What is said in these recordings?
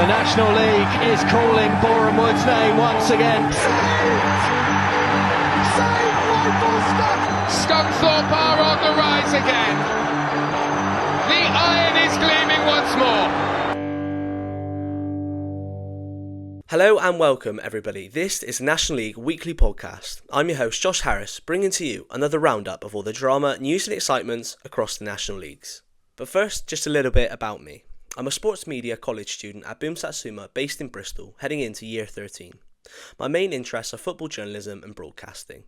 The National League is calling Boreham Wood's name once again. Saved by Foster! Scunthorpe are on the rise again. The iron is gleaming once more. Hello and welcome everybody. This is the National League Weekly Podcast. I'm your host Josh Harris, bringing to you another roundup of all the drama, news and excitements across the National Leagues. But first, just a little bit about me. I'm a sports media college student at BUM Satsuma based in Bristol, heading into year 13. My main interests are football journalism and broadcasting.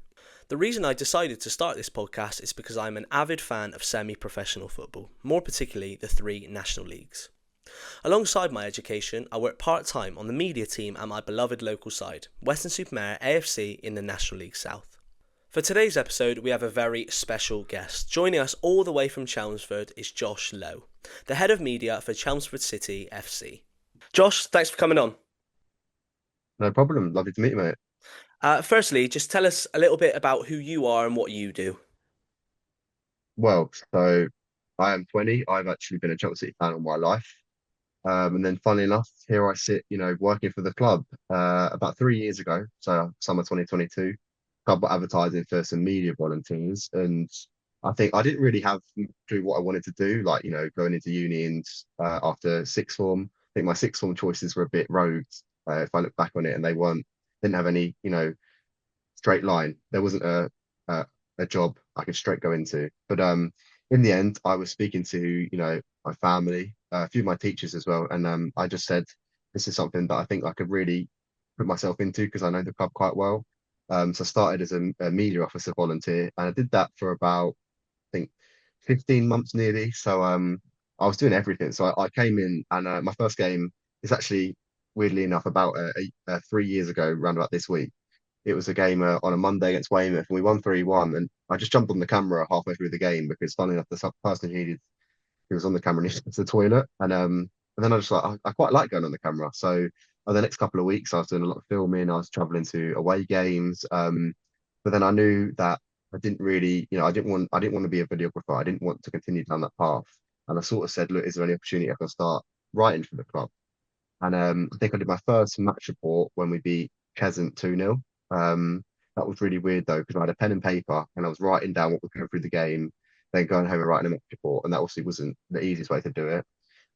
The reason I decided to start this podcast is because I'm an avid fan of semi-professional football, more particularly the three National Leagues. Alongside my education, I work part-time on the media team at my beloved local side, Weston-super-Mare AFC in the National League South. For today's episode, we have a very special guest. Joining us all the way from Chelmsford is Josh Lowe, the head of media for Chelmsford City FC. Josh, thanks for coming on. No problem. Lovely to meet you, mate. Firstly, just tell us a little bit about who you are and what you do. Well, so I am 20. I've actually been a Chelsea City fan all my life. And then funnily enough, here I sit, working for the club about 3 years ago. So summer 2022, club were advertising for some media volunteers. And I think I didn't really have a clue what I wanted to do, like, going into uni and after sixth form. I think my sixth form choices were a bit rogue if I look back on it, and didn't have any, straight line. There wasn't a job I could straight go into. But in the end, I was speaking to, my family, a few of my teachers as well. And I just said, this is something that I think I could really put myself into because I know the club quite well. So I started as a media officer volunteer, and I did that for about, I think, 15 months nearly. So I was doing everything. So I came in, and my first game is actually, weirdly enough, about 3 years ago, around about this week. It was a game on a Monday against Weymouth, and we won 3-1. And I just jumped on the camera halfway through the game because, funny enough, the person who was on the camera needed to the toilet. And then I just I quite like going on the camera. So the next couple of weeks, I was doing a lot of filming. I was traveling to away games. But then I knew that I didn't really, I didn't want to be a videographer. I didn't want to continue down that path. And I sort of said, look, is there any opportunity I can start writing for the club? And I think I did my first match report when we beat Kesant 2-0. That was really weird though, because I had a pen and paper and I was writing down what was going through the game, then going home and writing a match report. And that obviously wasn't the easiest way to do it.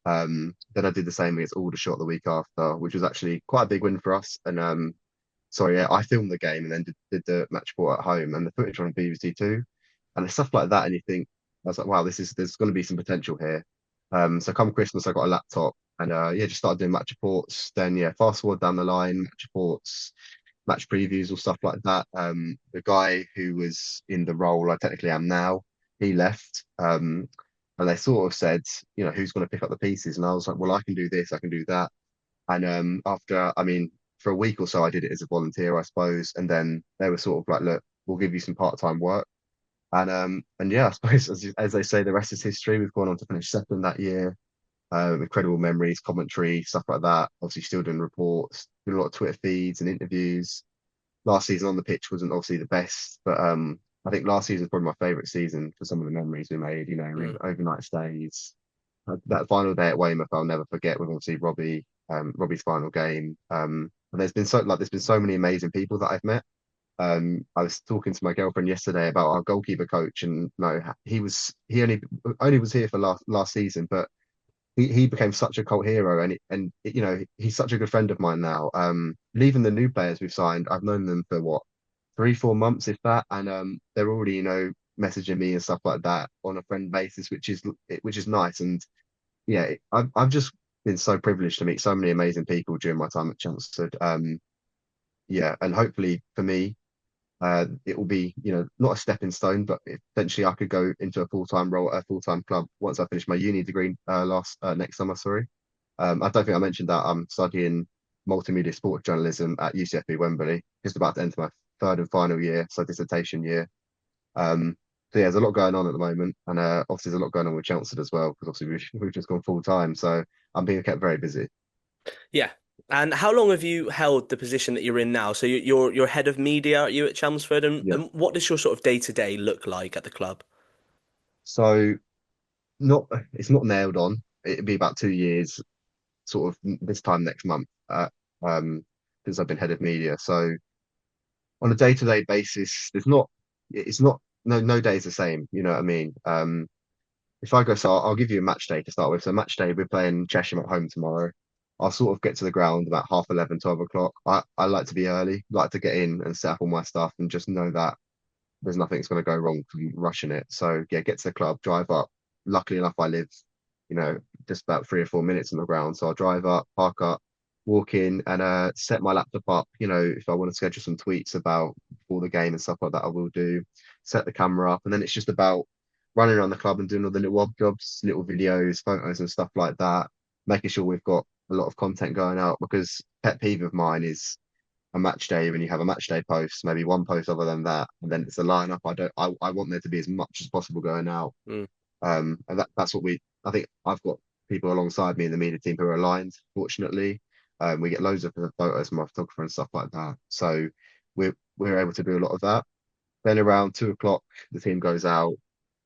Then I did the same against Aldershot the week after, which was actually quite a big win for us. And I filmed the game and then did the match report at home, and the footage on BBC Two, and stuff like that. And you think, I was like, wow, there's going to be some potential here. So come Christmas, I got a laptop and just started doing match reports. Then fast forward down the line, match reports, match previews or stuff like that. The guy who was in the role I technically am now, he left. And they sort of said, who's going to pick up the pieces? And I was like, well, I can do this, I can do that. And for a week or so, I did it as a volunteer, I suppose. And then they were sort of like, look, we'll give you some part-time work. And I suppose as they say, the rest is history. We've gone on to finish second that year. Incredible memories, commentary, stuff like that. Obviously, still doing reports, doing a lot of Twitter feeds and interviews. Last season on the pitch wasn't obviously the best, but I think last season was probably my favourite season for some of the memories we made. Overnight stays. That final day at Weymouth, I'll never forget. With obviously Robbie's final game. And there's been so many amazing people that I've met. I was talking to my girlfriend yesterday about our goalkeeper coach, and he only was here for last season, but he became such a cult hero, and he's such a good friend of mine now. Even the new players we've signed, I've known them for what, 3-4 months, if that, and they're already messaging me and stuff like that on a friend basis, which is nice. And I've just been so privileged to meet so many amazing people during my time at Chelmsford. And hopefully for me, it will be, not a stepping stone, but eventually I could go into a full-time role at a full-time club once I finish my uni degree next summer. Sorry, I don't think I mentioned that I'm studying multimedia sports journalism at UCFB Wembley, just about to enter my third and final year, so dissertation year. There's a lot going on at the moment, and obviously there's a lot going on with Chelmsford as well, because obviously we've just gone full-time, so I'm being kept very busy. Yeah. And how long have you held the position that you're in now? So you're head of media, are you, at Chelmsford? And what does your sort of day-to-day look like at the club? So it's not nailed on. It'd be about 2 years sort of this time next month, um, since I've been head of media. So on a day-to-day basis, it's not, no day is the same. You know what I mean? If I go, so I'll give you a match day to start with. So match day, we're playing Cheshire at home tomorrow. I'll sort of get to the ground about half 11, 12 o'clock. I like to be early, like to get in and set up all my stuff and just know that there's nothing that's going to go wrong from rushing it. So yeah, get to the club, drive up. Luckily enough, I live, just about 3 or 4 minutes on the ground. So I'll drive up, park up, walk in, and set my laptop up. If I want to schedule some tweets about before the game and stuff like that, I will do. Set the camera up, and then it's just about running around the club and doing all the little odd jobs, little videos, photos, and stuff like that. Making sure we've got a lot of content going out because pet peeve of mine is a match day when you have a match day post, maybe one post other than that, and then it's a lineup. I want there to be as much as possible going out. Mm. And that's what I think I've got people alongside me in the media team who are aligned, fortunately. We get loads of photos from our photographer and stuff like that. So we're able to do a lot of that. Then around 2 o'clock, the team goes out.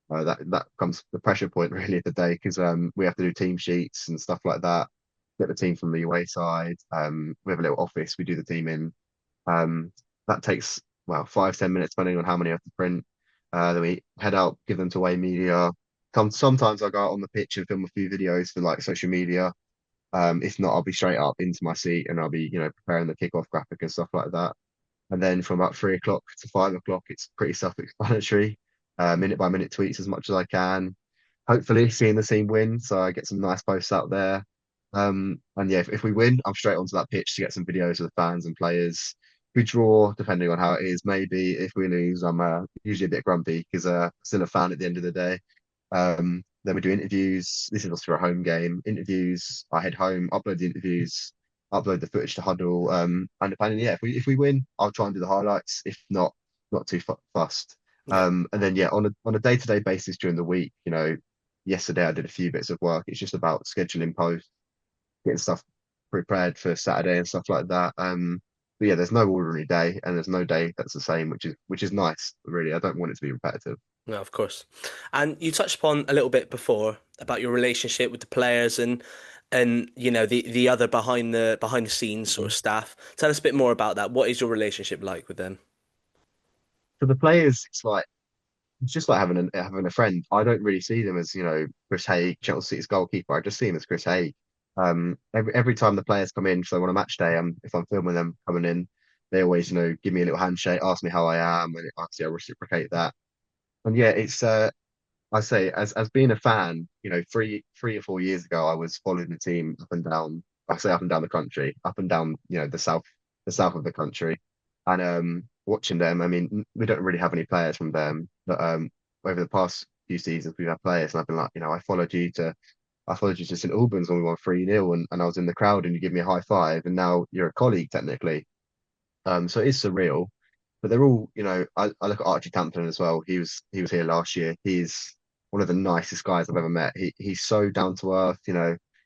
That comes the pressure point really of the day because we have to do team sheets and stuff like that. Get the team from the away side. We have a little office we do the team in. That takes, well, 5, 10 minutes, depending on how many I have to print. Then we head out, give them to away media. Sometimes I go out on the pitch and film a few videos for like social media. If not, I'll be straight up into my seat and I'll be, preparing the kickoff graphic and stuff like that. And then from about 3 o'clock to 5 o'clock, it's pretty self-explanatory. Minute by minute tweets as much as I can. Hopefully, seeing the team win, so I get some nice posts out there. And yeah, if we win, I'm straight onto that pitch to get some videos of the fans and players. If we draw, depending on how it is, maybe. If we lose, I'm usually a bit grumpy because still a fan at the end of the day. Then we do interviews. This is also for a home game. Interviews. I head home, upload the interviews, upload the footage to Huddle. And depending, yeah, if we win, I'll try and do the highlights. If not, not too fussed. Yeah. And then yeah, on a day-to-day basis during the week, yesterday I did a few bits of work. It's just about scheduling posts, getting stuff prepared for Saturday and stuff like that. But yeah, there's no ordinary day, and there's no day that's the same, which is nice. Really, I don't want it to be repetitive. No, of course. And you touched upon a little bit before about your relationship with the players and the other behind the scenes sort Mhm. of staff. Tell us a bit more about that. What is your relationship like with them? For the players, it's just like having a friend. I don't really see them as Chris Haig, Chelsea City's goalkeeper. I just see him as Chris Haig. Every time the players come in, so on a match day, if I'm filming them coming in, they always give me a little handshake, ask me how I am, and obviously I reciprocate that. And yeah, it's I say as being a fan, 3 or 4 years ago, I was following the team up and down. I say up and down the country, up and down, the south of the country, and watching them. I mean, we don't really have any players from them, but over the past few seasons, we've had players, and I've been like, I followed you to St Albans when we won 3-0, and I was in the crowd, and you give me a high five, and now you're a colleague technically. So it is surreal, but they're all, I look at Archie Tampton as well. He was here last year. He's one of the nicest guys I've ever met. He's so down to earth.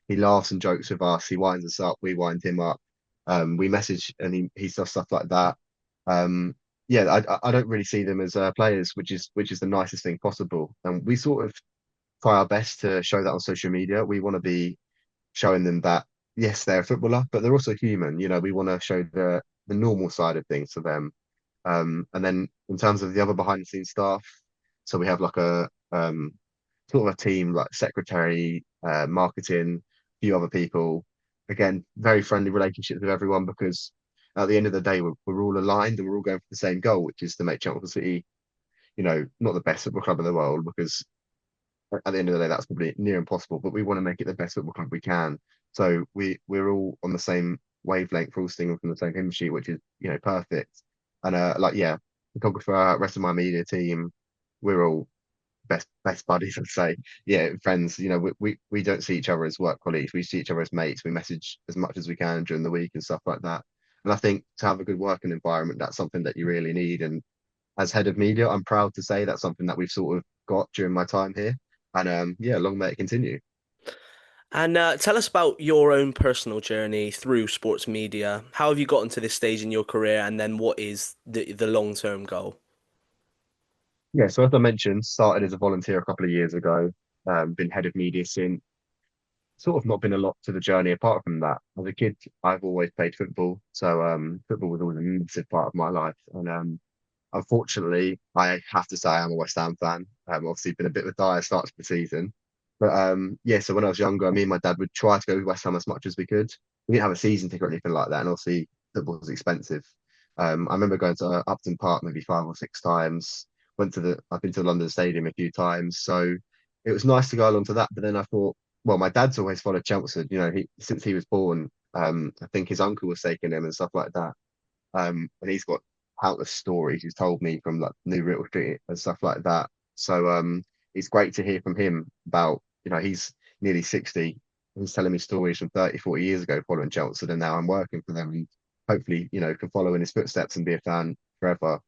He laughs and jokes with us. He winds us up. We wind him up. We message and he does stuff like that. Yeah, I don't really see them as players, which is the nicest thing possible. And we sort of try our best to show that on social media. We want to be showing them that yes, they're a footballer, but they're also human. We want to show the normal side of things to them. And then in terms of the other behind the scenes staff, so we have like a sort of a team like secretary, marketing, a few other people. Again, very friendly relationships with everyone because at the end of the day, we're all aligned and we're all going for the same goal, which is to make Chelmsford City, not the best football club in the world because at the end of the day, that's probably near impossible, but we want to make it the best football club we can. So we're all on the same wavelength, we're all singing from the same hymn sheet, which is perfect. And like yeah, photographer, rest of my media team, we're all best buddies, I'd say. Yeah, friends. We don't see each other as work colleagues. We see each other as mates. We message as much as we can during the week and stuff like that. And I think to have a good working environment, that's something that you really need. And as head of media, I'm proud to say that's something that we've sort of got during my time here. And yeah, long may it continue. And tell us about your own personal journey through sports media. How have you gotten to this stage in your career, and then what is the long-term goal? Yeah, so as I mentioned, started as a volunteer a couple of years ago, been head of media since. sort of not been a lot to the journey apart from that. As a kid, I've always played football, so football was always a massive part of my life. And unfortunately, I have to say I'm a West Ham fan. Obviously, been a bit of a dire start to the season, but yeah. So when I was younger, me and my dad would try to go to West Ham as much as we could. We didn't have a season ticket or anything like that, and obviously football was expensive. I remember going to Upton Park maybe 5 or 6 times. I've been to the London Stadium a few times, so it was nice to go along to that. But then I thought, well, my dad's always followed Chelmsford. Since he was born, I think his uncle was taking him and stuff like that. And he's got countless stories he's told me from like New Riddle Street and stuff like that. So it's great to hear from him about, he's nearly 60. He's telling me stories from 30, 40 years ago following Chelmsford, and now I'm working for them and hopefully, can follow in his footsteps and be a fan forever.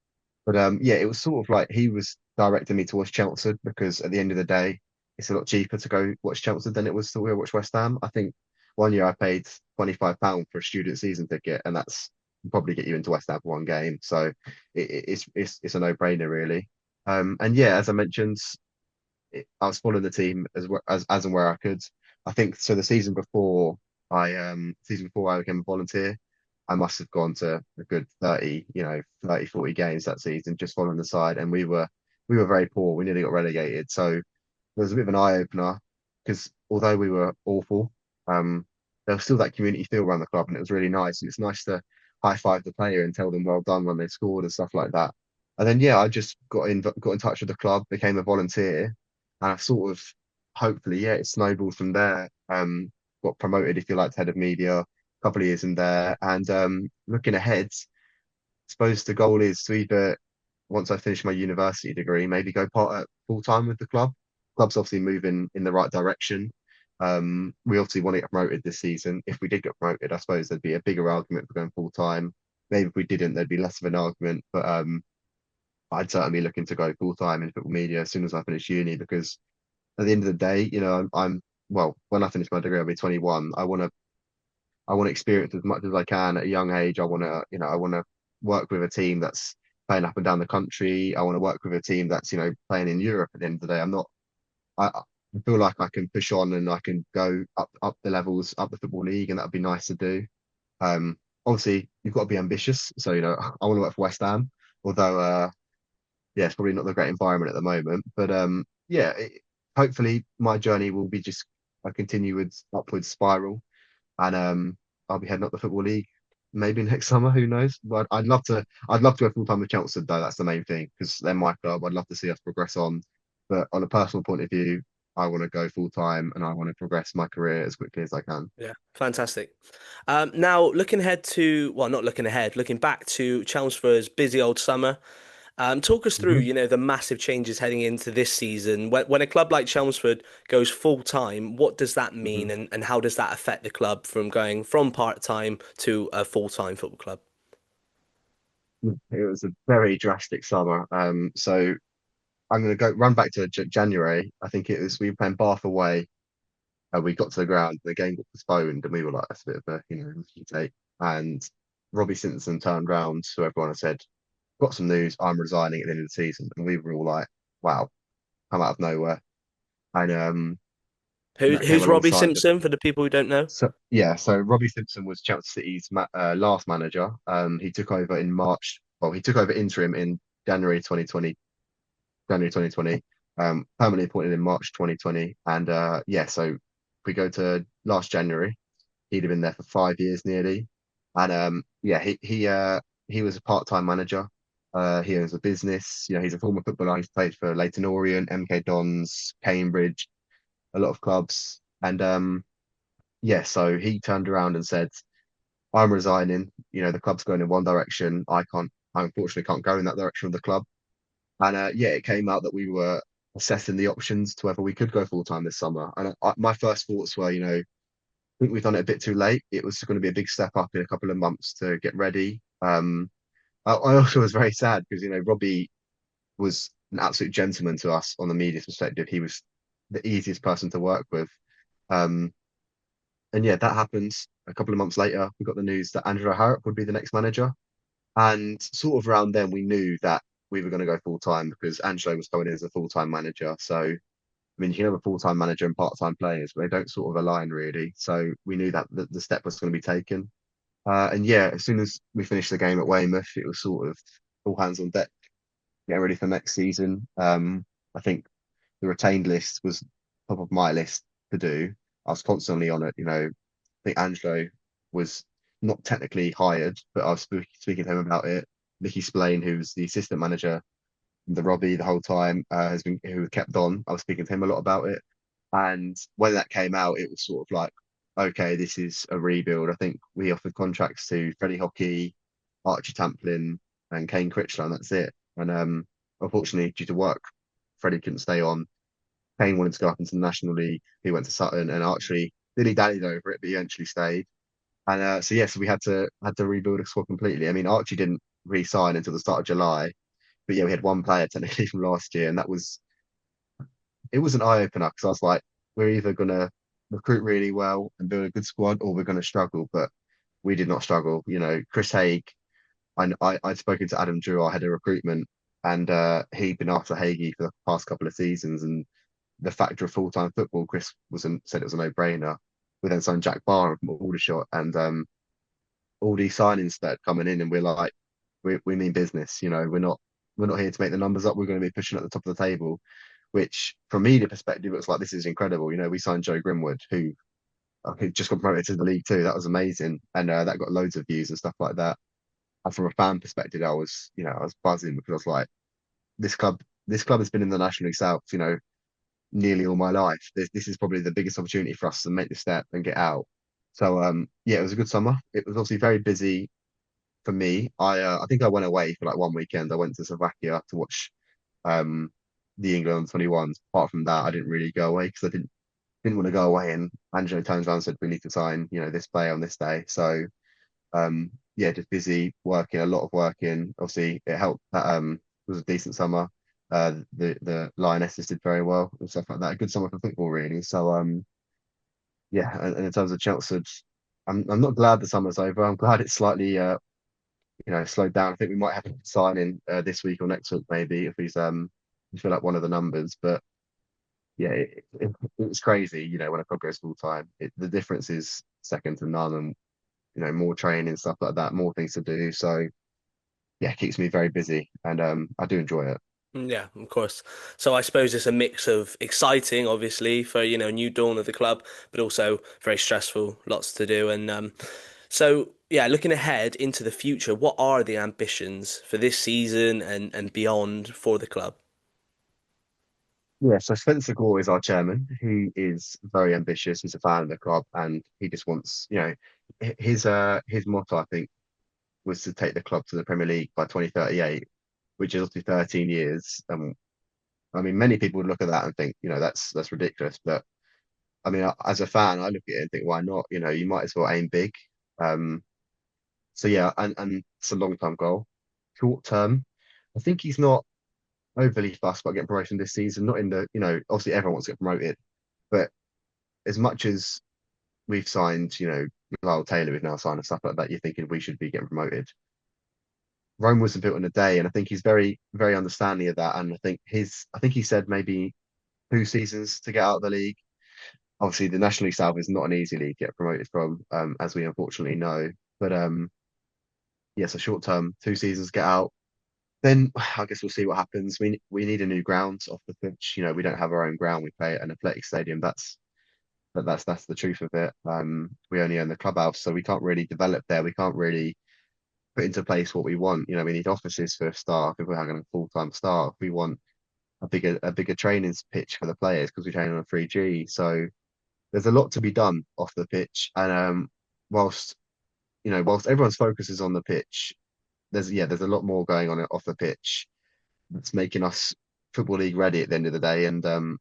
But yeah, it was sort of like he was directing me towards Chelmsford because at the end of the day, it's a lot cheaper to go watch Chelmsford than it was to go watch West Ham. I think one year I paid £25 for a student season ticket, and that's probably get you into West Ham for one game. So it's a no-brainer really. And yeah, as I mentioned, I was following the team as and where I could. I think so. The season before I became a volunteer, I must have gone to a good 30, 30, 40 games that season, just following the side. And we were very poor. We nearly got relegated. So it was a bit of an eye opener because although we were awful, there was still that community feel around the club, and it was really nice. And it's nice to high five the player and tell them well done when they scored and stuff like that. And then yeah, I just got in touch with the club, became a volunteer, and I sort of hopefully yeah, it snowballed from there. Got promoted if you like to head of media, a couple of years in there, and looking ahead, I suppose the goal is to either once I finish my university degree, maybe go part full time with the club. Club's obviously moving in the right direction. We obviously want to get promoted this season. If we did get promoted, I suppose there'd be a bigger argument for going full time. Maybe if we didn't, there'd be less of an argument. But I'd certainly be looking to go full time in football media as soon as I finish uni because at the end of the day, I'm well, when I finish my degree, I'll be 21. I want to experience as much as I can at a young age. I want to work with a team that's playing up and down the country. I want to work with a team that's, playing in Europe at the end of the day. I feel like I can push on and I can go up the levels, up the football league, and that'd be nice to do. Obviously you've got to be ambitious. So, I want to work for West Ham, although yeah, it's probably not the great environment at the moment. But yeah, hopefully my journey will be just a continuous upward spiral, and I'll be heading up the football league maybe next summer. Who knows? But I'd love to go full time with Chelmsford though. That's the main thing because they're my club. I'd love to see us progress on. But on a personal point of view, I want to go full time and I want to progress my career as quickly as I can. Yeah, fantastic. Now, looking ahead to, well, not looking ahead, looking back to Chelmsford's busy old summer, talk us through, Mhm. the massive changes heading into this season. When a club like Chelmsford goes full time, what does that Mhm. mean, and how does that affect the club from going from part time to a full time football club? It was a very drastic summer. So I'm going to go run back to January. I think it was we were playing Bath away. We got to the ground, the game got postponed, and we were like, "That's a bit of a mistake." And Robbie Simpson turned round to everyone and said, "Got some news. I'm resigning at the end of the season." And we were all like, "Wow!" Come out of nowhere, and that came Who's Robbie alongside the. Simpson for the people who don't know? So yeah, so Robbie Simpson was Chelsea City's last manager. He took over in March. Well, he took over interim in January 2020. January 2020. Permanently appointed in March 2020. And yeah, so if we go to last January, he'd have been there for 5 years nearly. And yeah, he was a part-time manager. He owns a business. He's a former footballer. He's played for Leyton Orient, MK Dons, Cambridge, a lot of clubs. And yeah, so he turned around and said, I'm resigning. The club's going in one direction. I unfortunately can't go in that direction of the club. And yeah, it came out that we were assessing the options to whether we could go full time this summer. And my first thoughts were, I think we've done it a bit too late. It was going to be a big step up in a couple of months to get ready. I also was very sad because, Robbie was an absolute gentleman to us on the media's perspective. He was the easiest person to work with. Um, and yeah, that happened. A couple of months later, we got the news that Andrew Harrop would be the next manager. And sort of around then, we knew that we were going to go full time because Angelo was coming in as a full time manager. So I mean, you can have a full-time manager and part-time players, but they don't sort of align really. So we knew that the step was going to be taken. And yeah, as soon as we finished the game at Weymouth, it was sort of all hands on deck, getting ready for next season. I think the retained list was top of my list to do. I was constantly on it. I think Angelo was not technically hired, but I was speaking to him about it. Vicky Splain, who's the assistant manager, the Robbie the whole time, has been who kept on. I was speaking to him a lot about it. And when that came out, it was sort of like, okay, this is a rebuild. I think we offered contracts to Freddie Hockey, Archie Tamplin, and Kane Critchlow, and that's it. And unfortunately, due to work, Freddie couldn't stay on. Kane wanted to go up into the National League. He went to Sutton and Archie dilly-dallied over it, but he eventually stayed. And so we had to rebuild a squad completely. I mean, Archie didn't re-sign until the start of July, but yeah, we had one player technically from last year, and it was an eye opener because I was like, we're either gonna recruit really well and build a good squad, or we're gonna struggle. But we did not struggle. Chris Haig, I'd spoken to Adam Drew, our head of recruitment, and he'd been after Hagee for the past couple of seasons, and the factor of full-time football, Chris said it was a no-brainer. We then signed Jack Barham from Aldershot, and all these signings that are coming in, and we're like, we mean business. We're not here to make the numbers up. We're going to be pushing at the top of the table. Which, from media perspective, it was like, this is incredible. We signed Joe Grimwood, who just got promoted to the League Two. That was amazing, and that got loads of views and stuff like that. And from a fan perspective, I was buzzing because I was like, this club has been in the National League South, nearly all my life. This is probably the biggest opportunity for us to make the step and get out. So yeah, it was a good summer. It was obviously very busy for me. I think I went away for like one weekend. I went to Slovakia to watch um the England 21s. Apart from that, I didn't really go away because I didn't want to go away. And Angelo turns around and said, we need to sign, this player on this day. So yeah, just busy working, a lot of working. Obviously, it helped that it was a decent summer. The Lionesses did very well and stuff like that. A good summer for football, really. So yeah, and in terms of Chelmsford, I'm not glad the summer's over. I'm glad it's slightly slowed down. I think we might have to sign in this week or next week maybe if we fill up one of the numbers. But yeah, it's crazy. When a club goes full time, the difference is second to none, and more training stuff like that, more things to do. So yeah, it keeps me very busy, and I do enjoy it. Yeah, of course. So I suppose it's a mix of exciting, obviously, for new dawn of the club, but also very stressful, lots to do. And so yeah, looking ahead into the future, what are the ambitions for this season and beyond for the club? Yeah, so Spencer Gore is our chairman. He is very ambitious. He's a fan of the club, and he just wants, his motto, I think, was to take the club to the Premier League by 2038, which is obviously 13 years. I mean, many people would look at that and think, that's ridiculous. But I mean, as a fan, I look at it and think, why not? You might as well aim big. Um, so yeah, and it's a long-term goal. Short term, I think he's not overly fussed about getting promotion this season. Not in the, obviously everyone wants to get promoted, but as much as we've signed, Lyle Taylor, we've now signed and stuff like that, you're thinking we should be getting promoted. Rome wasn't built in a day, and I think he's very, very understanding of that. And I think he said maybe 2 seasons to get out of the league. Obviously, the National League South is not an easy league to get promoted from, as we unfortunately know. But yeah, so short term, 2 seasons, get out. Then I guess we'll see what happens. We need a new ground off the pitch. We don't have our own ground. We play at an athletic stadium. That's the truth of it. We only own the clubhouse, so we can't really develop there. We can't really put into place what we want. We need offices for staff if we're having a full-time staff. We want a bigger training pitch for the players because we train on a 3G. So there's a lot to be done off the pitch. And whilst whilst everyone's focus is on the pitch, there's a lot more going on off the pitch that's making us Football League ready at the end of the day. And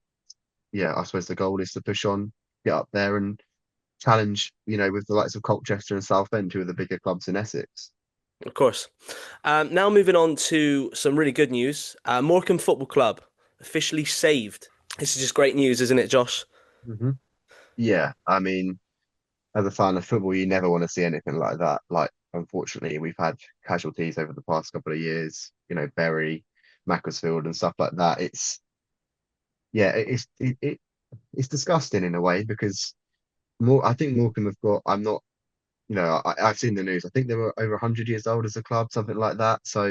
yeah, I suppose the goal is to push on, get up there and challenge, with the likes of Colchester and Southend, who are the bigger clubs in Essex. Of course. Now moving on to some really good news. Morecambe Football Club officially saved. This is just great news, isn't it, Josh? hmm Yeah, I mean, as a fan of football, you never want to see anything like that. Like, unfortunately, we've had casualties over the past couple of years, Bury, Macclesfield, and stuff like that. yeah, it's disgusting in a way because more. I think Morecambe have got. I'm not. I've seen the news. I think they were over 100 years old as a club, something like that. So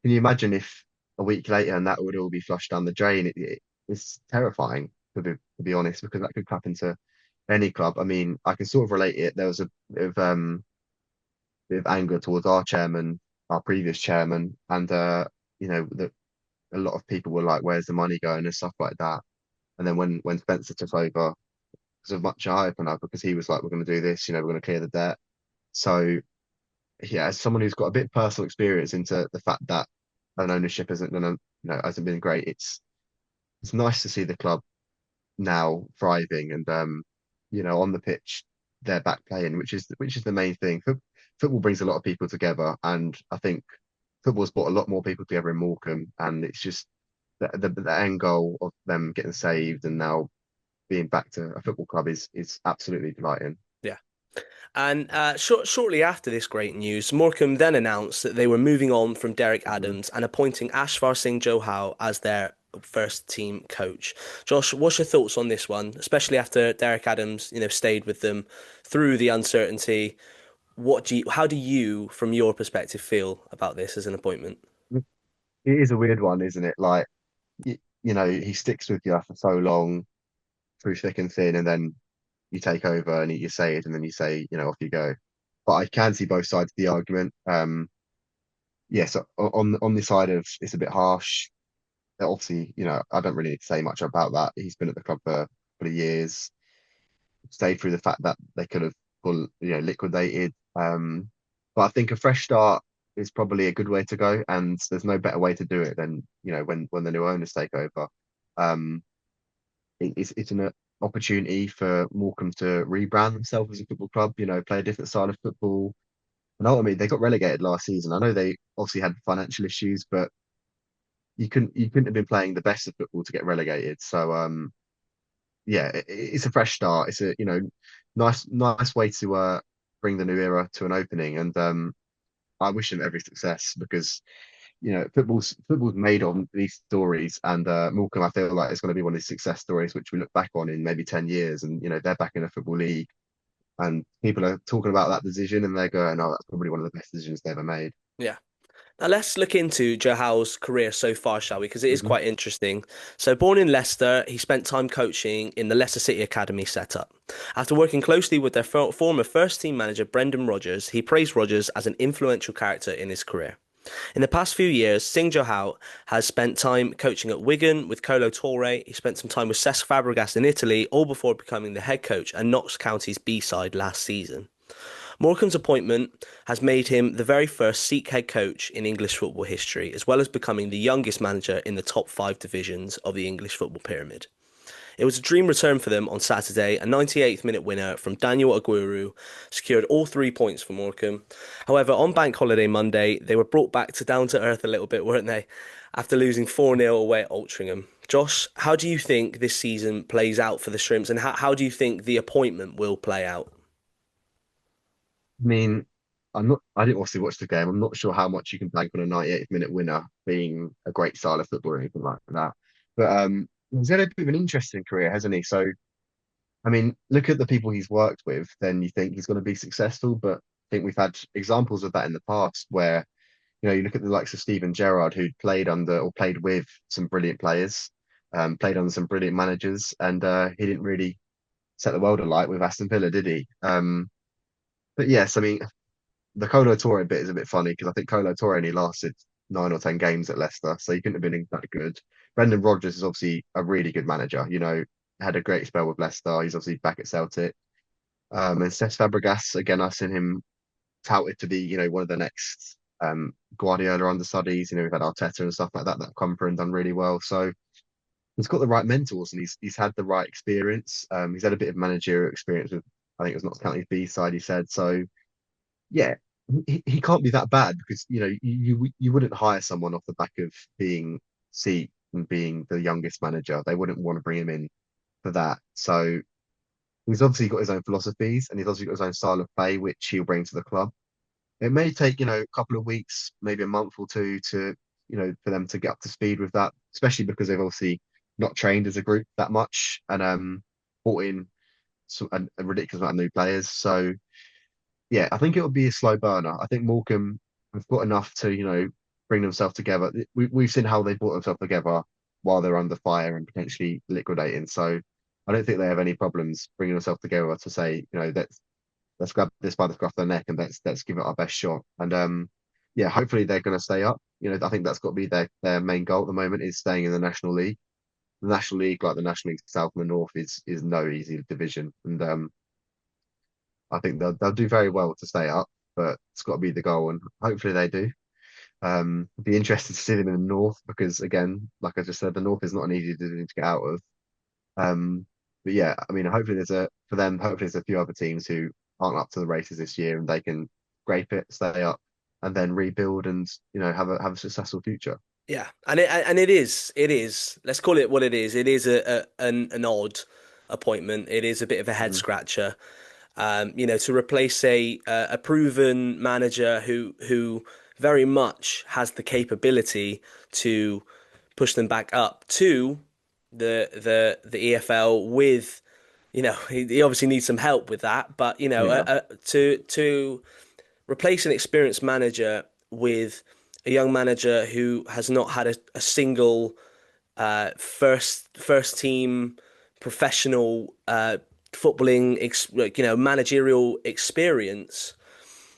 can you imagine if a week later and that would all be flushed down the drain? It's terrifying to be honest, because that could happen to any club. I mean, I can sort of relate it. There was a bit of anger towards our chairman, our previous chairman, and that a lot of people were like, "Where's the money going?" and stuff like that. And then when Spencer took over, because of much hype and that, because he was like, "We're going to do this, we're going to clear the debt." So yeah, as someone who's got a bit of personal experience into the fact that an ownership isn't going to, hasn't been great, it's nice to see the club now thriving and on the pitch they're back playing, which is the main thing. Football brings a lot of people together, and I think football's brought a lot more people together in Morecambe, and it's just the end goal of them getting saved and now being back to a football club is absolutely delighting. Yeah. And shortly after this great news, Morecambe then announced that they were moving on from Derek Mhm. Adams and appointing Ashvar Singh Johal as their first team coach. Josh, what's your thoughts on this one, especially after Derek Adams, stayed with them through the uncertainty? How do you, from your perspective, feel about this as an appointment? It is a weird one, isn't it? Like he sticks with you for so long through thick and thin, and then you take over and you say it, and then you say, off you go. But I can see both sides of the argument. Yes, on the side of it's a bit harsh. Obviously, I don't really need to say much about that. He's been at the club for a couple of years, stayed through the fact that they could have liquidated. But I think a fresh start is probably a good way to go, and there's no better way to do it than when the new owners take over. Um, it's an opportunity for Morecambe to rebrand themselves as a football club. Play a different style of football. And ultimately, they got relegated last season. I know they obviously had financial issues, but you couldn't have been playing the best of football to get relegated. So yeah, it's a fresh start. It's a nice way to bring the new era to an opening, and I wish them every success because football's made on these stories, and Morecambe I feel like it's going to be one of these success stories which we look back on in maybe 10 years, and they're back in a football league, and people are talking about that decision, and they're going, "Oh, that's probably one of the best decisions they ever made." Yeah. Now let's look into Johal's career so far, shall we? Because it is Hmm. quite interesting. So, born in Leicester, he spent time coaching in the Leicester City Academy setup. After working closely with their former first team manager Brendan Rodgers, he praised Rodgers as an influential character in his career. In the past few years, Singh Johal has spent time coaching at Wigan with Colo Torre. He spent some time with Cesc Fabregas in Italy, all before becoming the head coach at Notts County's B-side last season. Morecambe's appointment has made him the very first Sikh head coach in English football history, as well as becoming the youngest manager in the top five divisions of the English football pyramid. It was a dream return for them on Saturday. A 98th minute winner from Daniel Aguero secured all 3 points for Morecambe. However, on Bank Holiday Monday, they were brought back to down to earth a little bit, weren't they? After losing 4-0 away at Altrincham. Josh, how do you think this season plays out for the Shrimps, and how do you think the appointment will play out? I mean, I didn't obviously watch the game. I'm not sure how much you can bank on a 98th minute winner being a great style of football or anything like that. But he's had a bit of an interesting career, hasn't he? So, I mean, look at the people he's worked with, then you think he's going to be successful. But I think we've had examples of that in the past where, you look at the likes of Steven Gerrard, who played under or played with some brilliant players, played under some brilliant managers, and he didn't really set the world alight with Aston Villa, did he? But yes, I mean, the Colo Torre bit is a bit funny because I think Colo Torre only lasted 9 or 10 games at Leicester, so he couldn't have been that good. Brendan Rodgers is obviously a really good manager. Had a great spell with Leicester. He's obviously back at Celtic. And Cesc Fabregas, again, I've seen him touted to be, one of the next Guardiola understudies. We've had Arteta and stuff like that that have come through and done really well. So he's got the right mentors and he's had the right experience. He's had a bit of managerial experience with, I think it was Notts County's B side. He said so. Yeah, he can't be that bad because you wouldn't hire someone off the back of being C and being the youngest manager. They wouldn't want to bring him in for that. So he's obviously got his own philosophies and he's obviously got his own style of play, which he'll bring to the club. It may take, a couple of weeks, maybe a month or two to, for them to get up to speed with that, especially because they've obviously not trained as a group that much, and brought in a ridiculous amount of new players. So yeah, I think it will be a slow burner. I think Morecambe have got enough to, bring themselves together. We've seen how they brought themselves together while they're under fire and potentially liquidating. So I don't think they have any problems bringing themselves together to say, let's grab this by the scruff of the neck and let's give it our best shot. And yeah, hopefully they're going to stay up. I think that's got to be their main goal at the moment is staying in the National League. The National League, like the National League South and the North, is no easy division, and I think they'll do very well to stay up, but it's got to be the goal, and hopefully they do. It'd be interested to see them in the North because, again, like I just said, the North is not an easy division to get out of. But yeah, I mean, hopefully there's a few other teams who aren't up to the races this year, and they can scrape it, stay up, and then rebuild and have a successful future. Yeah, and it is. Let's call it what it is. It is an odd appointment. It is a bit of a head Mm. scratcher. To replace a proven manager who very much has the capability to push them back up to the EFL with, he obviously needs some help with that, but Yeah, to replace an experienced manager with a young manager who has not had a single first team professional footballing managerial experience.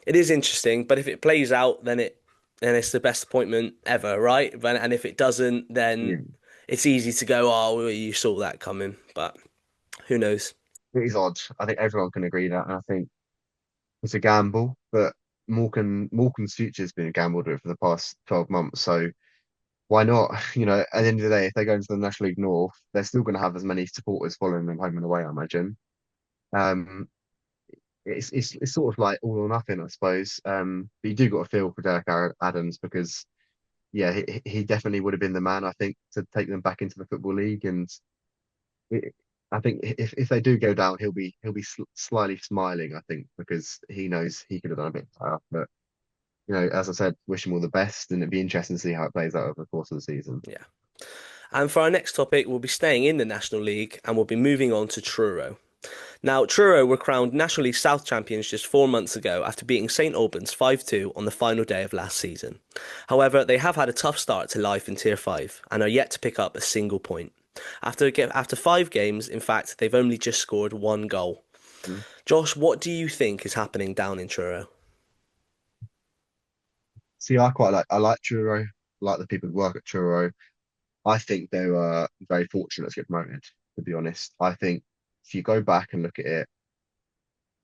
It is interesting, but if it plays out, then it's the best appointment ever, right? And if it doesn't, then yeah. it's easy to go, oh, well, you saw that coming, but who knows? It is odd. I think everyone can agree that, and I think it's a gamble, but Morecambe's future has been gambled with for the past 12 months. So why not? At the end of the day, if they go into the National League North, they're still going to have as many supporters following them home and away, I imagine. Um, it's sort of like all or nothing, I suppose. But you do got to feel for Derek Adams because yeah, he definitely would have been the man, I think, to take them back into the Football League. And it, I think if they do go down, he'll be slyly smiling, I think, because he knows he could have done a bit better. But as I said, wish him all the best, and it'd be interesting to see how it plays out over the course of the season. Yeah. And for our next topic, we'll be staying in the National League and we'll be moving on to Truro. Now, Truro were crowned National League South champions just 4 months ago after beating St Albans 5-2 on the final day of last season. However, they have had a tough start to life in Tier 5 and are yet to pick up a single point. After 5 games, in fact, they've only just scored 1 goal. Mm. Josh, what do you think is happening down in Truro? See, I like Truro, like the people who work at Truro. I think they were very fortunate to get promoted, to be honest. I think if you go back and look at it,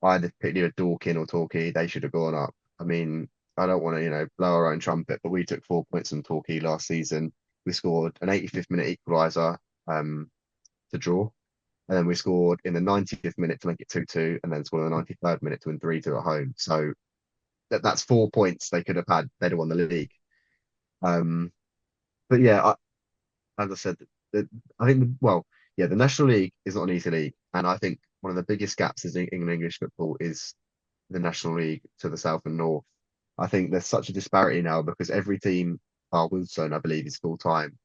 either picked either Dorking or Torquay, they should have gone up. I mean, I don't want to, blow our own trumpet, but we took 4 points from Torquay last season. We scored an 85th minute equaliser to draw. And then we scored in the 90th minute to make it 2-2, and then scored in the 93rd minute to win 3-2 at home. So that's 4 points they could have had. They'd have won the league. Um, but yeah, as I said, I think, well, yeah, the National League is not an easy league. And I think one of the biggest gaps in English football is the National League to the south and north. I think there's such a disparity now because every team, Wilson, I believe, is full time.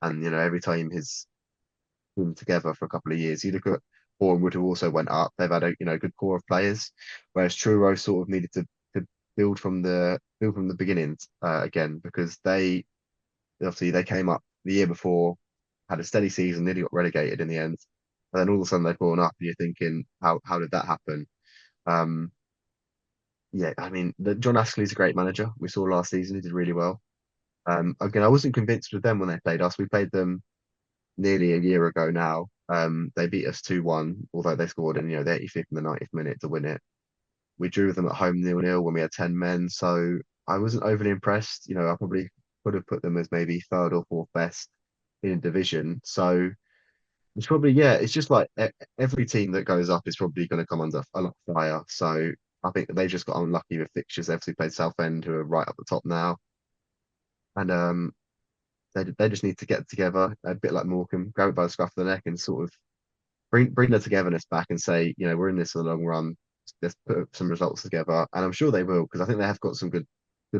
And, every team has been together for a couple of years. You look at Bournemouth, who also went up. They've had a good core of players, whereas Truro sort of needed to build from the beginning again because they came up the year before, had a steady season, nearly got relegated in the end, and then all of a sudden they've gone up, and you're thinking, how did that happen? Um, yeah, I mean, John Ashley's a great manager. We saw last season he did really well. Again, I wasn't convinced with them when they played us. We played them nearly a year ago now. They beat us 2-1, although they scored in the 85th and the 90th minute to win it. We drew with them at home 0-0 when we had 10 men, so I wasn't overly impressed. I probably could have put them as maybe third or fourth best in a division. So it's probably, yeah, it's just like every team that goes up is probably going to come under a lot of fire. So I think they just got unlucky with fixtures. They obviously played Southend, who are right up the top now, and they just need to get together a bit like Morecambe, grab it by the scruff of the neck, and sort of bring their togetherness back and say, we're in this for the long run. Let's put some results together, and I'm sure they will because I think they have got some good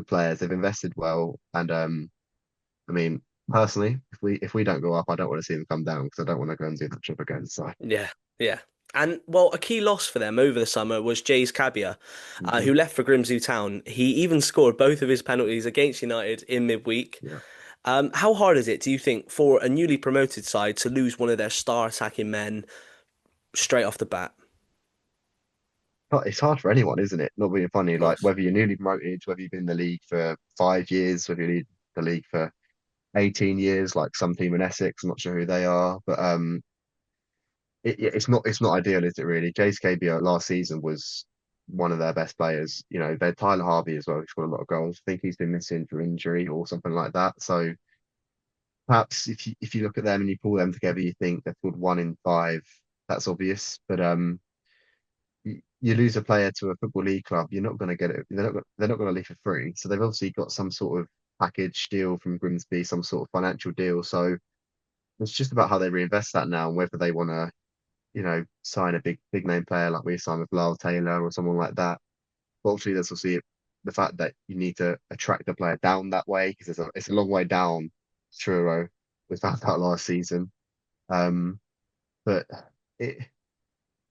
players. They've invested well, and I mean, personally, if we don't go up, I don't want to see them come down because I don't want to go and do that job again. So Yeah, yeah. And well, a key loss for them over the summer was Jays Cabia, mhm, who left for Grimsby Town. He even scored both of his penalties against United in midweek. yeah, How hard is it, do you think, for a newly promoted side to lose one of their star attacking men straight off the bat? but it's hard for anyone, isn't it? Not being funny, Of like course. whether you're newly promoted, whether you've been in the league for 5 years, whether you're in the league for 18 years, like some team in Essex. I'm not sure who they are, but it's not ideal, is it really? JSKB last season was one of their best players. You know, they're Tyler Harvey as well, who scored a lot of goals. I think he's been missing for injury or something like that. So perhaps if you look at them and you pull them together, you think they've scored 1 in 5. That's obvious, but you lose a player to a football league club, you're not going to get it. They're not going to leave for free. So they've obviously got some sort of package deal from Grimsby, some sort of financial deal. So it's just about how they reinvest that now and whether they want to, sign a big name player like we signed with Lyle Taylor or someone like that. But obviously, there's also the fact that you need to attract the player down that way because it's a long way down Truro. We found out last season. Um, but it,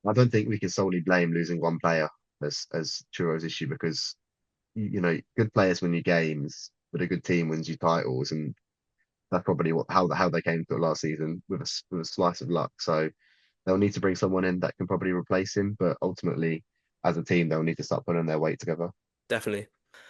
I don't think we can solely blame losing one player as Turo's issue because good players win you games, but a good team wins you titles, and that's probably how they came to it last season with a slice of luck. So they'll need to bring someone in that can probably replace him, but ultimately, as a team, they'll need to start putting their weight together. Definitely.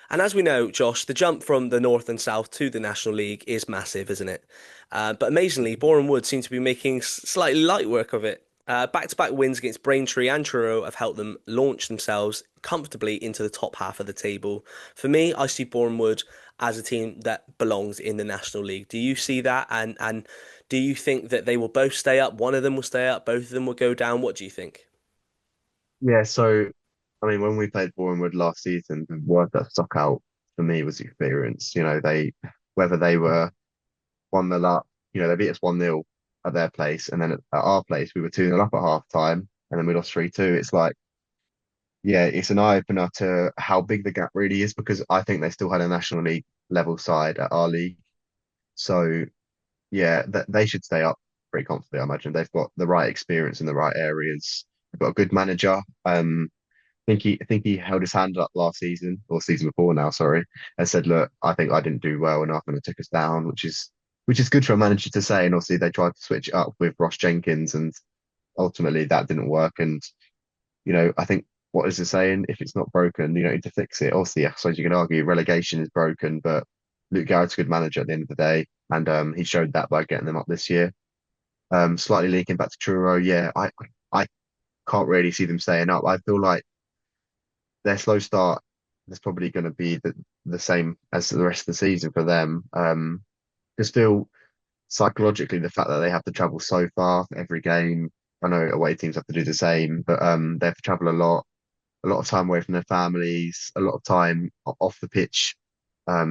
And as we know, Josh, the jump from the North and South to the National League is massive, isn't it? But amazingly, Boreham Wood seem to be making slightly light work of it. Back-to-back wins against Braintree and Truro have helped them launch themselves comfortably into the top half of the table. For me, I see Boreham Wood as a team that belongs in the National League. Do you see that? And do you think that they will both stay up? One of them will stay up, both of them will go down. What do you think? Yeah, so I mean, when we played Bournemouth last season, the word that stuck out for me was experience. Whether they were 1-0 up, they beat us 1-0 at their place, and then at our place we were 2-0 up at half time, and then we lost 3-2. It's like, yeah, it's an eye opener to how big the gap really is because I think they still had a National League level side at our league. So yeah, they should stay up pretty comfortably. I imagine they've got the right experience in the right areas. They've got a good manager. I think he held his hand up last season or season before now, sorry, and said, "Look, I think I didn't do well enough, and it took us down," which is good for a manager to say. And obviously, they tried to switch it up with Ross Jenkins, and ultimately that didn't work. And I think what is the saying? If it's not broken, you don't need to fix it. Obviously, I suppose you can argue relegation is broken, but Luke Garrett's a good manager at the end of the day, and he showed that by getting them up this year. Slightly linking back to Truro, yeah, I can't really see them staying up. I feel like their slow start is probably going to be the same as the rest of the season for them. Just feel psychologically the fact that they have to travel so far for every game. I know away teams have to do the same, but they have to travel a lot of time away from their families, a lot of time off the pitch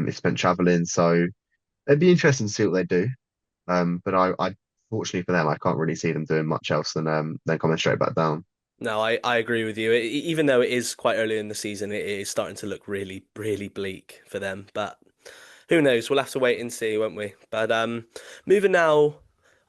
is spent traveling. So it'd be interesting to see what they do. But I fortunately for them, I can't really see them doing much else than coming straight back down. No, I agree with you. Even though it is quite early in the season, it is starting to look really, really bleak for them. But who knows? We'll have to wait and see, won't we? But moving now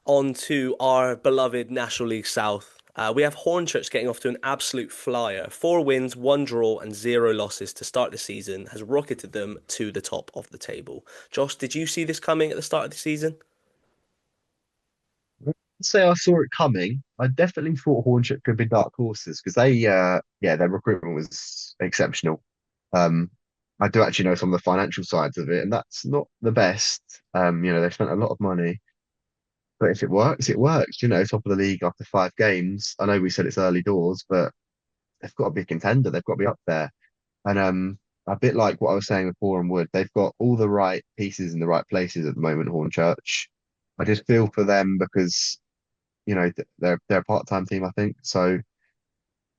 on to our beloved National League South. We have Hornchurch getting off to an absolute flyer. 4 wins, 1 draw, and 0 losses to start the season has rocketed them to the top of the table. Josh, did you see this coming at the start of the season? Say I saw it coming. I definitely thought Hornchurch could be dark horses because yeah, their recruitment was exceptional. Um, I do actually know some of the financial sides of it, and that's not the best. They've spent a lot of money, but if it works, it works. Top of the league after 5 games. I know we said it's early doors, but they've got to be a contender. They've got to be up there. And a bit like what I was saying with Boreham Wood, they've got all the right pieces in the right places at the moment, Hornchurch. I just feel for them because they're a part-time team, I think. So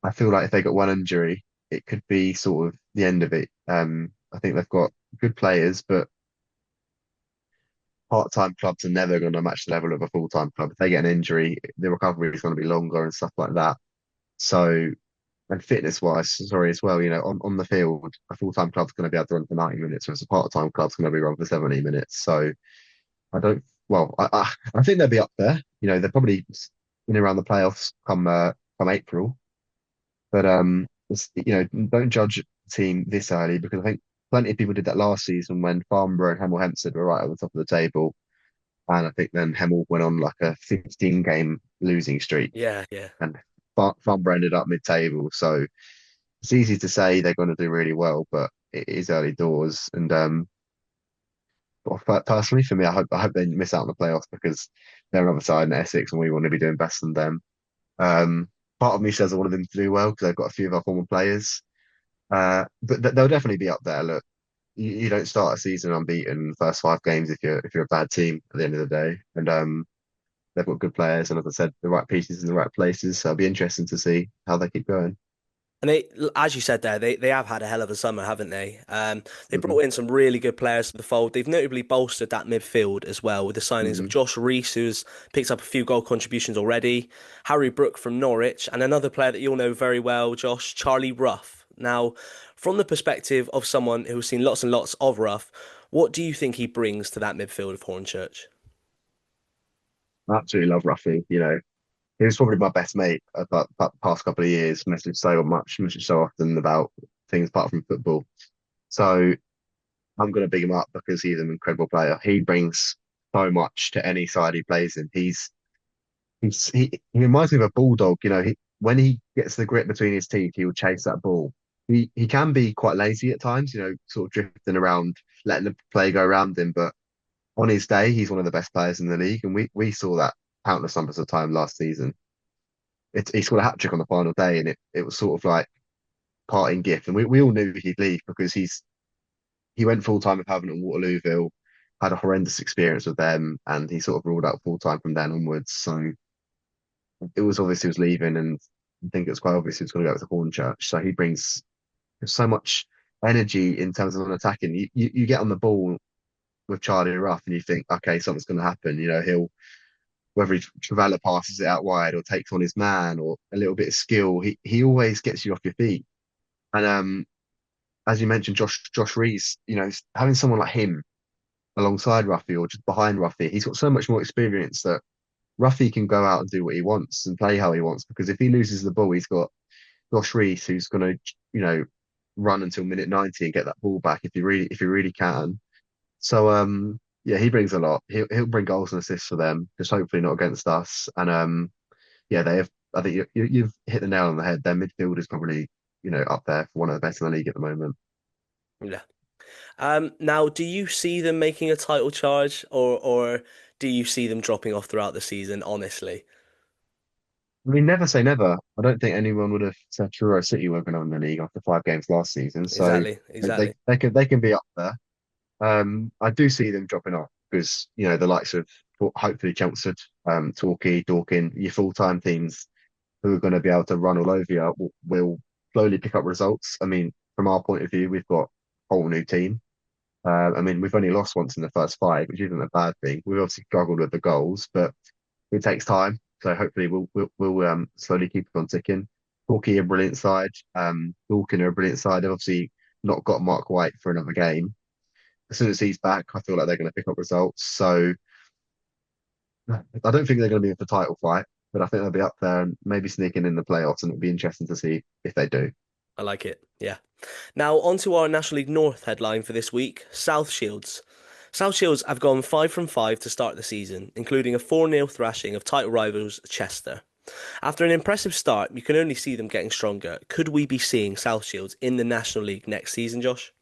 I feel like if they got one injury, it could be sort of the end of it. I think they've got good players, but part-time clubs are never going to match the level of a full-time club. If they get an injury, the recovery is going to be longer and stuff like that. So, and fitness-wise, sorry, as well, on the field, a full-time club's going to be able to run for 90 minutes, whereas a part-time club's going to be run for 70 minutes. So I don't well, I think they'll be up there. They're probably in around the playoffs come April. But don't judge a team this early because I think plenty of people did that last season when Farnborough and Hemel Hempstead were right at the top of the table, and I think then Hemel went on like a 15 game losing streak, Yeah, yeah. and Farnborough ended up mid-table. So it's easy to say they're going to do really well, but it is early doors. And personally, for me, I hope they miss out on the playoffs because they're another side in Essex, and we want to be doing better than them. Um, Part of me says I wanted them to do well because they've got a few of our former players. But they'll definitely be up there. Look, you don't start a season unbeaten in the first 5 games if you're a bad team at the end of the day. And they've got good players, and as I said, the right pieces in the right places. So it'll be interesting to see how they keep going. And they, as you said there, they have had a hell of a summer, haven't they? They Hmm. brought in some really good players to the fold. They've notably bolstered that midfield as well with the signings of Hmm. Josh Reese, who's picked up a few goal contributions already, Harry Brook from Norwich, and another player that you'll know very well, Josh, Charlie Ruff. Now, from the perspective of someone who's seen lots and lots of Ruff, what do you think he brings to that midfield of Hornchurch? I absolutely love Ruffy. He was probably my best mate about the past couple of years. Messaged so often about things apart from football. So I'm going to big him up because he's an incredible player. He brings so much to any side he plays in. He reminds me of a bulldog. When he gets the grip between his teeth, he will chase that ball. He can be quite lazy at times, sort of drifting around, letting the play go around him. But on his day, he's one of the best players in the league, and we saw that countless numbers of time last season. He scored a hat trick on the final day, and it was sort of like parting gift. And we all knew he'd leave because he went full time with Havant and Waterlooville, had a horrendous experience with them, and he sort of ruled out full time from then onwards. So it was obvious he was leaving, and I think it was quite obvious he was going to go to Hornchurch. So he brings so much energy in terms of an attacking. You get on the ball with Charlie Ruff, and you think, okay, something's going to happen. He'll whether Travella passes it out wide or takes on his man or a little bit of skill, he always gets you off your feet. And as you mentioned, Josh Reese, having someone like him alongside Ruffy or just behind Ruffy, he's got so much more experience that Ruffy can go out and do what he wants and play how he wants because if he loses the ball, he's got Josh Reese who's going to, run until minute 90 and get that ball back if he really can. So yeah, he brings a lot. He'll bring goals and assists for them, just hopefully not against us. And yeah, they have. I think you've hit the nail on the head. Their midfield is probably up there for one of the best in the league at the moment. Yeah. Now, do you see them making a title charge, or do you see them dropping off throughout the season? Honestly, I mean, never say never. I don't think anyone would have said Truro City were going to win the league after 5 games last season. So exactly, they, they, exactly. they can they can be up there. I do see them dropping off because the likes of hopefully Chelmsford, Torquay, Dorking, your full-time teams who are going to be able to run all over you will slowly pick up results. I mean, from our point of view, we've got a whole new team. I mean, we've only lost once in the first 5, which isn't a bad thing. We've obviously struggled with the goals, but it takes time. So hopefully we'll slowly keep it on ticking. Torquay are a brilliant side. Dorking are a brilliant side. They've obviously not got Mark White for another game. As soon as he's back, I feel like they're going to pick up results. So I don't think they're going to be in the title fight, but I think they'll be up there and maybe sneaking in the playoffs, and it'll be interesting to see if they do. I like it. Yeah. Now, on to our National League North headline for this week, South Shields. South Shields have gone 5 from 5 to start the season, including a 4-0 thrashing of title rivals Chester. After an impressive start, you can only see them getting stronger. Could we be seeing South Shields in the National League next season, Josh?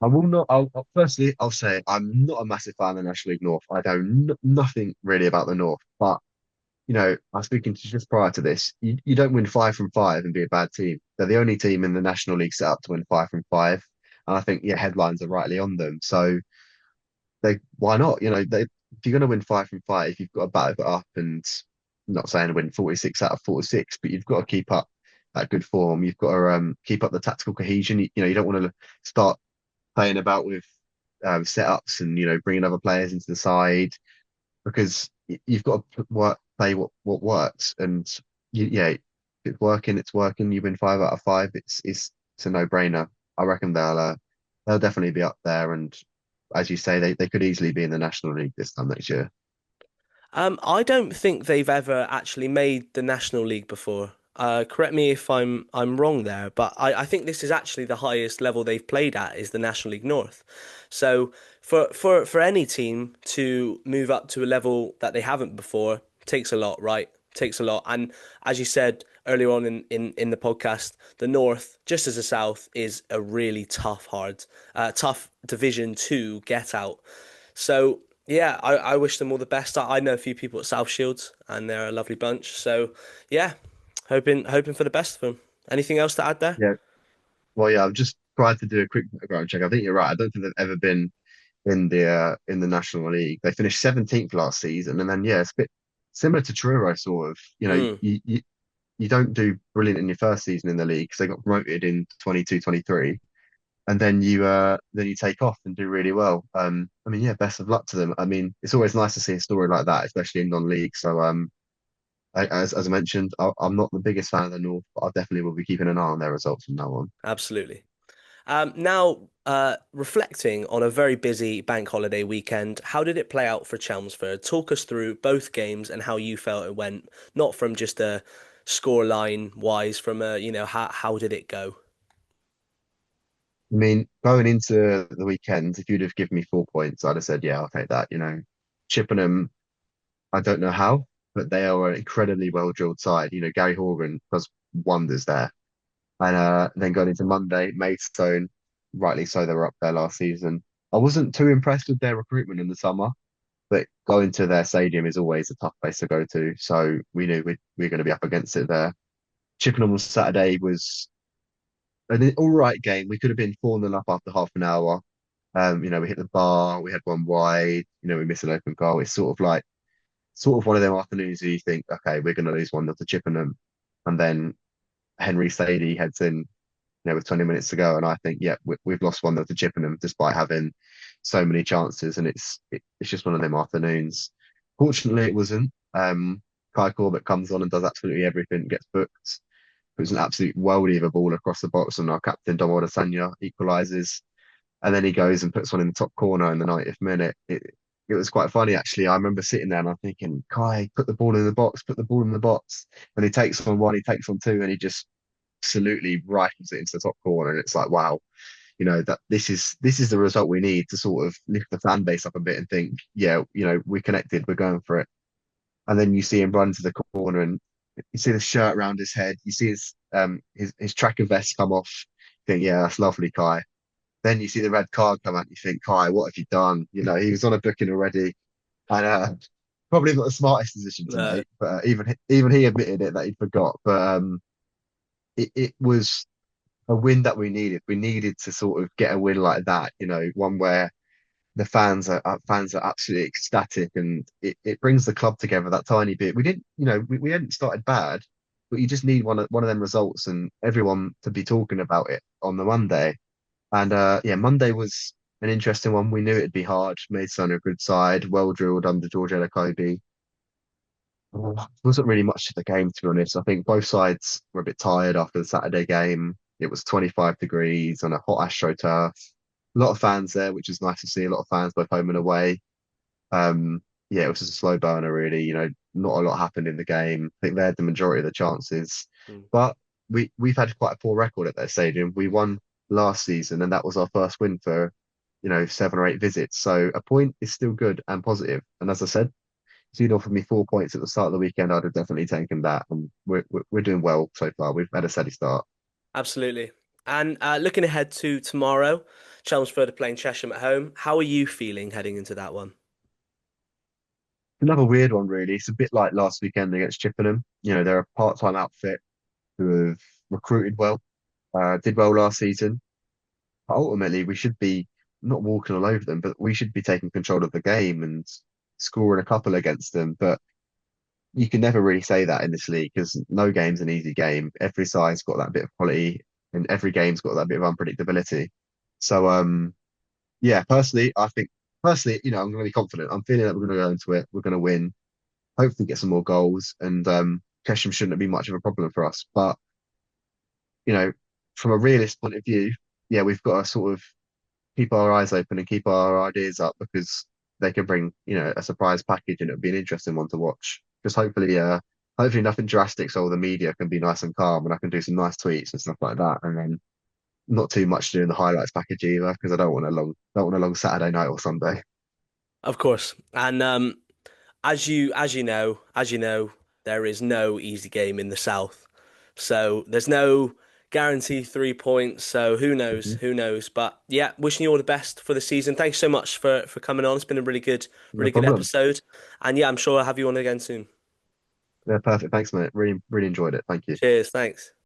I will not. Firstly, I'll say I'm not a massive fan of the National League North. I know nothing really about the North, but I was speaking to just prior to this. You don't win 5 from 5 and be a bad team. They're the only team in the National League set up to win 5 from 5, and I think headlines are rightly on them. So why not? If you're going to win 5 from 5, you've got to batter it up and I'm not saying win 46 out of 46, but you've got to keep up that good form. You've got to keep up the tactical cohesion. You don't want to start playing about with setups and bringing other players into the side because you've got to play what works. And yeah, if it's working, it's working. You win 5 out of 5. It's a no brainer. I reckon they'll definitely be up there. And as you say, they could easily be in the National League this time next year. I don't think they've ever actually made the National League before. Correct me if I'm wrong there, but I think this is actually the highest level they've played at is the National League North. So for any team to move up to a level that they haven't before takes a lot, right? Takes a lot. And as you said earlier on in the podcast, the North, just as the South, is a really tough division to get out. So yeah, I wish them all the best. I know a few people at South Shields, and they're a lovely bunch. So yeah, hoping for the best for them. Anything else to add there? Yeah. Well, yeah, I've just tried to do a quick background check. I think you're right. I don't think they've ever been in the National League. They finished 17th last season, and then yeah, it's a bit similar to Truro, sort of. Mm, You don't do brilliant in your first season in the league because they got promoted in 22-23, and then you take off and do really well. I mean, yeah, best of luck to them. I mean, it's always nice to see a story like that, especially in non-league. So as I mentioned, I'm not the biggest fan of the North, but I definitely will be keeping an eye on their results from now on. absolutely. Now, reflecting on a very busy bank holiday weekend, how did it play out for Chelmsford? Talk us through both games and how you felt it went, not from just a score line wise, from a, how did it go? I mean, going into the weekend, if you'd have given me 4 points, I'd have said, yeah, I'll take that. Chippenham, I don't know how, but they are an incredibly well-drilled side. Gary Horgan does wonders there. And then going into Monday, Maidstone, rightly so, they were up there last season. I wasn't too impressed with their recruitment in the summer, but going to their stadium is always a tough place to go to. So we knew we're going to be up against it there. Chippenham on Saturday was an all right game. We could have been 4-0 up after half an hour. We hit the bar, we had one wide, we missed an open goal. It's sort of one of them afternoons where you think, okay, we're going to lose 1-0 to Chippenham. And then Henry Sadie heads in, with 20 minutes to go. And I think, yeah, we've lost 1-0 to Chippenham despite having so many chances. And it's just one of them afternoons. Fortunately, it wasn't. Kai Corbett comes on and does absolutely everything, gets booked. It was an absolute worldie of a ball across the box, and our captain, Dom Sanya, equalises. And then he goes and puts one in the top corner in the 90th minute. It was quite funny, actually. I remember sitting there and I'm thinking, Kai, put the ball in the box, put the ball in the box. And he takes on one, he takes on two, and he just absolutely rifles it into the top corner. And it's like, wow, that this is the result we need to sort of lift the fan base up a bit and think, yeah, we're connected, we're going for it. And then you see him run to the corner, and you see the shirt around his head, you see his tracker vest come off. You think, yeah, that's lovely, Kai. Then you see the red card come out, and you think, Kai, what have you done? He was on a booking already, and probably not the smartest decision to No. make. But even he admitted it that he forgot. But it was a win that we needed. We needed to sort of get a win like that. One where the fans are absolutely ecstatic, and it brings the club together that tiny bit. We didn't, we hadn't started bad, but you just need one of them results and everyone to be talking about it on the Monday. And yeah, Monday was an interesting one. We knew it'd be hard. Maidstone are a good side, well drilled under George Elokobi. There wasn't really much to the game, to be honest. I think both sides were a bit tired after the Saturday game. It was 25 degrees on a hot AstroTurf. A lot of fans there, which is nice to see. A lot of fans both home and away. Yeah, it was just a slow burner, really. Not a lot happened in the game. I think they had the majority of the chances, Mm. but we've had quite a poor record at their stadium. We won last season, and that was our first win for 7 or 8 visits. So a point is still good and positive. And as I said, if you'd offered me 4 points at the start of the weekend, I'd have definitely taken that. And we're doing well so far. We've had a steady start. Absolutely. And looking ahead to tomorrow, Chelmsford are playing Chesham at home. How are you feeling heading into that one? Another weird one, really. It's a bit like last weekend against Chippenham. They're a part-time outfit who have recruited well, did well last season. But ultimately, we should be not walking all over them, but we should be taking control of the game and scoring a couple against them. But you can never really say that in this league because no game's an easy game. Every side's got that bit of quality, and every game's got that bit of unpredictability. So, yeah, personally, I'm going to be confident. I'm feeling that we're going to go into it. We're going to win. Hopefully, get some more goals, and Chesham shouldn't be much of a problem for us. But you know, from a realist point of view, yeah, we've got to sort of keep our eyes open and keep our ideas up because they could bring, a surprise package and it'll be an interesting one to watch. Just hopefully nothing drastic so all the media can be nice and calm and I can do some nice tweets and stuff like that. And then not too much to do in the highlights package either because I don't want a long Saturday night or Sunday. Of course. And as you know, there is no easy game in the south. So there's no guarantee 3 points. So who knows? Mhm. Who knows? But yeah, wishing you all the best for the season. Thanks so much for coming on. It's been a No really good problem. episode. And yeah, I'm sure I'll have you on again soon. Yeah, perfect. Thanks, mate. Really, really enjoyed it. Thank you. Cheers. Thanks.